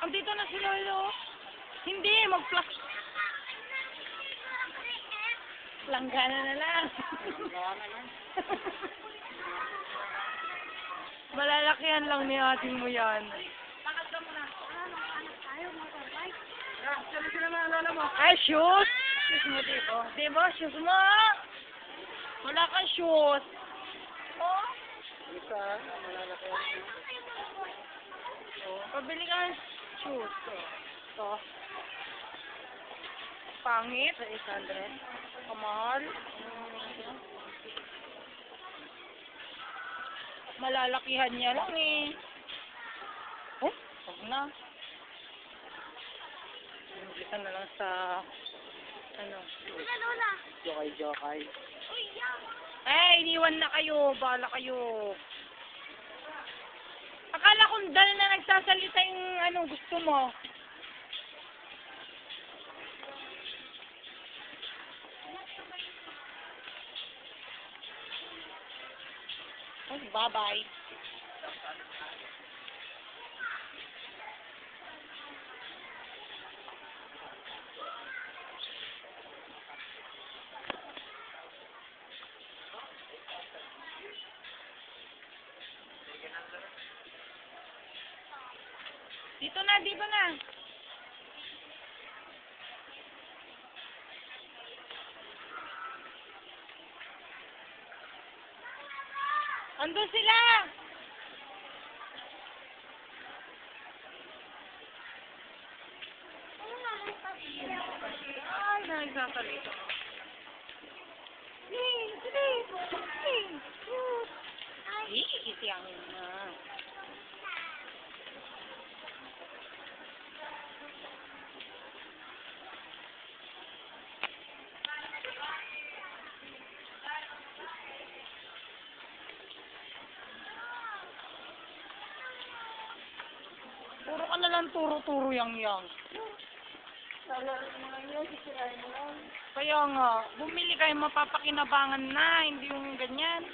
Andito na si Lolo. Hindi, mag-flash. Langgana na lang. Malalakihan lang ni ating mo yan. Ay, shoes! Shoes mo dito. Diba, shoes mo? Wala kang shoes. Oh? Isa, malalakihan. Pabili ka ng shoes. Ito. Pangit. 800. Kamahal. Malalakihan niya lang eh. Oh, wag na. Umpisa na lang sa ano. Lola. Jokay. Uy, yan. Eh, iniwan na kayo. Bahala kayo. Akala kong dal na nagsasalita yung ano gusto mo. Oh, bye-bye. Dito na, dito na. Andun sila! Ay, nagsasalita. Ay, isiyang na. Puro ka na lang turo-turo yang. Kaya nga, bumili kayo mapapakinabangan na, hindi yung ganyan.